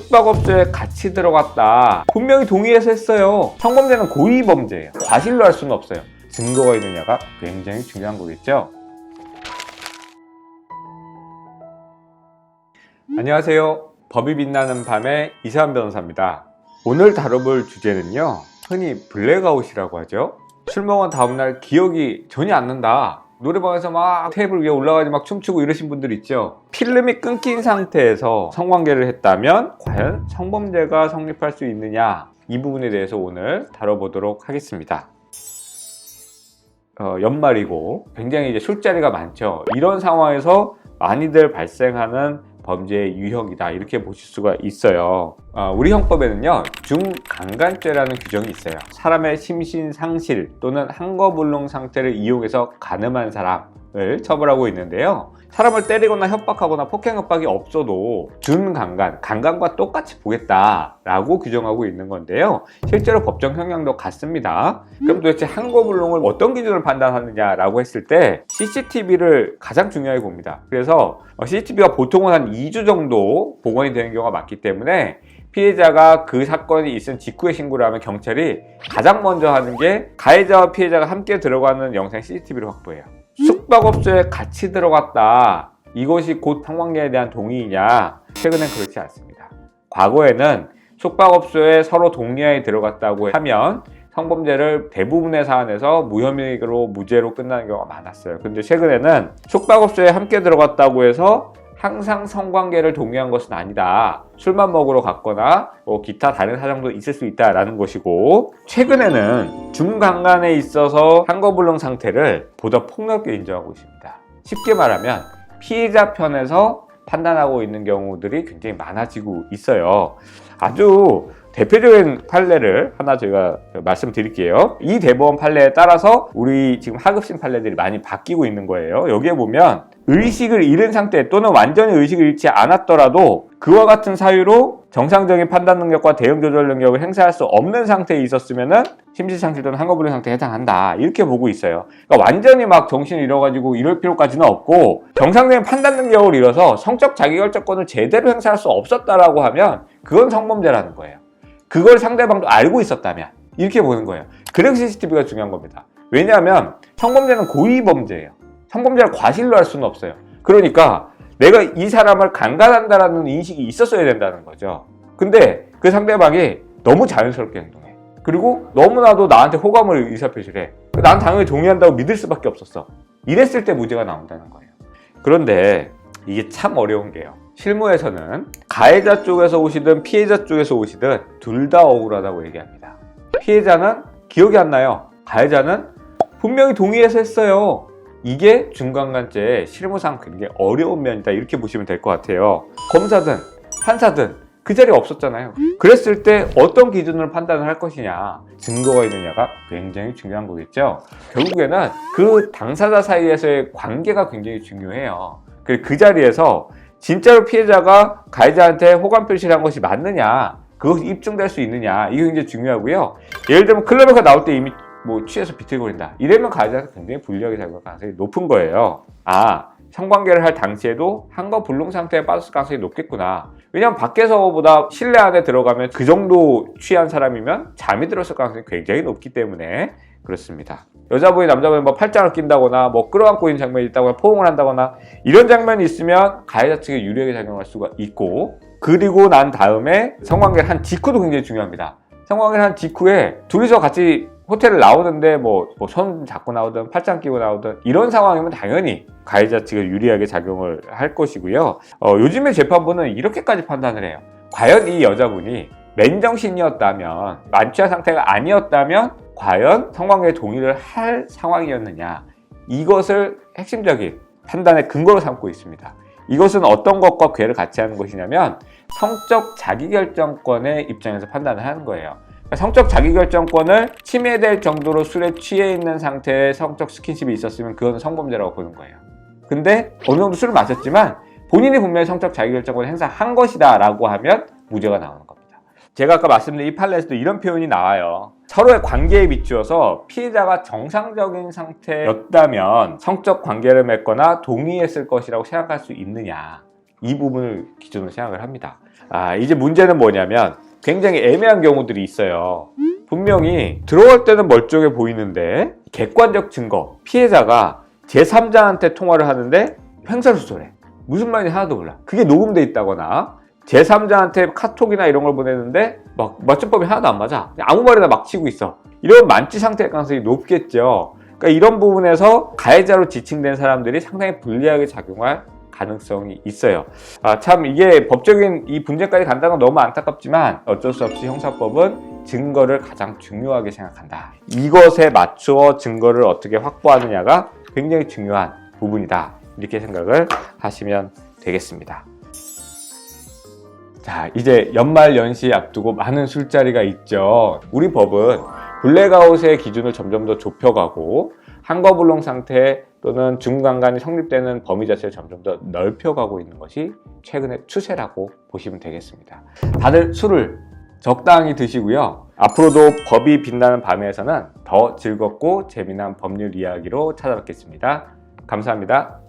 숙박업소에 같이 들어갔다. 분명히 동의해서 했어요. 성범죄는 고의범죄예요. 과실로 할 수는 없어요. 증거가 있느냐가 굉장히 중요한 거겠죠. 안녕하세요. 법이 빛나는 밤의 이세환 변호사입니다. 오늘 다뤄볼 주제는요, 흔히 블랙아웃이라고 하죠. 술 먹은 다음날 기억이 전혀 안 난다. 노래방에서 막 테이블 위에 올라가지 막 춤추고 이러신 분들 있죠. 필름이 끊긴 상태에서 성관계를 했다면 과연 성범죄가 성립할 수 있느냐, 이 부분에 대해서 오늘 다뤄보도록 하겠습니다. 연말이고 굉장히 이제 술자리가 많죠. 이런 상황에서 많이들 발생하는 범죄의 유형이다, 이렇게 보실 수가 있어요. 우리 형법에는요, 중강간죄라는 규정이 있어요. 사람의 심신상실 또는 한거불능 상태를 이용해서 간음한 사람을 처벌하고 있는데요, 사람을 때리거나 협박하거나 폭행 협박이 없어도 준강간, 강간과 똑같이 보겠다라고 규정하고 있는 건데요, 실제로 법정 형량도 같습니다. 그럼 도대체 한거불능을 어떤 기준으로 판단하느냐라고 했을 때 CCTV를 가장 중요하게 봅니다. 그래서 CCTV가 보통은 한 2주 정도 복원이 되는 경우가 많기 때문에 피해자가 그 사건이 있은 직후에 신고를 하면 경찰이 가장 먼저 하는 게 가해자와 피해자가 함께 들어가는 영상 CCTV를 확보해요. 숙박업소에 같이 들어갔다, 이것이 곧 성관계에 대한 동의이냐? 최근엔 그렇지 않습니다. 과거에는 숙박업소에 서로 동의하에 들어갔다고 하면 성범죄를 대부분의 사안에서 무혐의로 무죄로 끝나는 경우가 많았어요. 근데 최근에는 숙박업소에 함께 들어갔다고 해서 항상 성관계를 동의한 것은 아니다. 술만 먹으러 갔거나 기타 다른 사정도 있을 수 있다라는 것이고, 최근에는 중강간에 있어서 한거불능 상태를 보다 폭넓게 인정하고 있습니다. 쉽게 말하면 피해자 편에서 판단하고 있는 경우들이 굉장히 많아지고 있어요. 아주 대표적인 판례를 하나 제가 말씀드릴게요. 이 대법원 판례에 따라서 우리 지금 하급심 판례들이 많이 바뀌고 있는 거예요. 여기에 보면 의식을 잃은 상태 또는 완전히 의식을 잃지 않았더라도 그와 같은 사유로 정상적인 판단 능력과 대응 조절 능력을 행사할 수 없는 상태에 있었으면은 심신상실 또는 한거불능 상태에 해당한다, 이렇게 보고 있어요. 그러니까 완전히 막 정신을 잃어가지고 이럴 필요까지는 없고, 정상적인 판단 능력을 잃어서 성적 자기결정권을 제대로 행사할 수 없었다라고 하면 그건 성범죄라는 거예요. 그걸 상대방도 알고 있었다면, 이렇게 보는 거예요. 그래서 CCTV가 중요한 겁니다. 왜냐하면 성범죄는 고의범죄예요. 성범죄를 과실로 할 수는 없어요. 그러니까 내가 이 사람을 강간한다라는 인식이 있었어야 된다는 거죠. 근데 그 상대방이 너무 자연스럽게 행동해. 그리고 너무나도 나한테 호감을 의사표시를 해. 난 당연히 동의한다고 믿을 수밖에 없었어. 이랬을 때 무죄가 나온다는 거예요. 그런데 이게 참 어려운 게요, 실무에서는 가해자 쪽에서 오시든 피해자 쪽에서 오시든 둘 다 억울하다고 얘기합니다. 피해자는 기억이 안 나요. 가해자는 분명히 동의해서 했어요. 이게 중강간죄의 실무상 굉장히 어려운 면이다, 이렇게 보시면 될 것 같아요. 검사든 판사든 그 자리에 없었잖아요. 그랬을 때 어떤 기준으로 판단을 할 것이냐, 증거가 있느냐가 굉장히 중요한 거겠죠. 결국에는 그 당사자 사이에서의 관계가 굉장히 중요해요. 그 자리에서 진짜로 피해자가 가해자한테 호감 표시를 한 것이 맞느냐, 그것이 입증될 수 있느냐, 이게 굉장히 중요하고요. 예를 들면 클럽에서 나올 때 이미 취해서 비틀거린다, 이러면 가해자한테 굉장히 불리하게 작용할 가능성이 높은 거예요. 성관계를 할 당시에도 한거불능 상태에 빠졌을 가능성이 높겠구나. 왜냐면 밖에서보다 실내 안에 들어가면 그 정도 취한 사람이면 잠이 들었을 가능성이 굉장히 높기 때문에 그렇습니다. 여자분이 남자분이 팔짱을 낀다거나 끌어안고 있는 장면이 있다거나 포옹을 한다거나 이런 장면이 있으면 가해자 측에 유리하게 작용할 수가 있고, 그리고 난 다음에 성관계를 한 직후도 굉장히 중요합니다. 성관계를 한 직후에 둘이서 같이 호텔을 나오는데 손 잡고 나오든 팔짱 끼고 나오든 이런 상황이면 당연히 가해자 측에 유리하게 작용을 할 것이고요. 요즘의 재판부는 이렇게까지 판단을 해요. 과연 이 여자분이 맨정신이었다면, 만취한 상태가 아니었다면 과연 성관계에 동의를 할 상황이었느냐, 이것을 핵심적인 판단의 근거로 삼고 있습니다. 이것은 어떤 것과 괴를 같이 하는 것이냐면 성적 자기결정권의 입장에서 판단을 하는 거예요. 성적 자기결정권을 침해될 정도로 술에 취해 있는 상태의 성적 스킨십이 있었으면 그건 성범죄라고 보는 거예요. 근데 어느 정도 술을 마셨지만 본인이 분명히 성적 자기결정권을 행사한 것이다 라고 하면 무죄가 나오는 겁니다. 제가 아까 말씀드린 이 판례에서도 이런 표현이 나와요. 서로의 관계에 비추어서 피해자가 정상적인 상태였다면 성적 관계를 맺거나 동의했을 것이라고 생각할 수 있느냐, 이 부분을 기준으로 생각을 합니다. 이제 문제는 뭐냐면 굉장히 애매한 경우들이 있어요. 분명히 들어갈 때는 멀쩡해 보이는데 객관적 증거, 피해자가 제3자한테 통화를 하는데 횡설수설해. 무슨 말인지 하나도 몰라. 그게 녹음돼 있다거나 제3자한테 카톡이나 이런 걸 보내는데 막 맞춤법이 하나도 안 맞아. 그냥 아무 말이나 막 치고 있어. 이런 만취 상태일 가능성이 높겠죠. 그러니까 이런 부분에서 가해자로 지칭된 사람들이 상당히 불리하게 작용할 가능성이 있어요. 참 이게 법적인 이 분쟁까지 간다는 건 너무 안타깝지만 어쩔 수 없이 형사법은 증거를 가장 중요하게 생각한다. 이것에 맞추어 증거를 어떻게 확보하느냐가 굉장히 중요한 부분이다. 이렇게 생각을 하시면 되겠습니다. 자, 이제 연말 연시 앞두고 많은 술자리가 있죠. 우리 법은 블랙아웃의 기준을 점점 더 좁혀가고 한거불능 상태 또는 중간간이 성립되는 범위 자체를 점점 더 넓혀가고 있는 것이 최근의 추세라고 보시면 되겠습니다. 다들 술을 적당히 드시고요. 앞으로도 법이 빛나는 밤에서는 더 즐겁고 재미난 법률 이야기로 찾아뵙겠습니다. 감사합니다.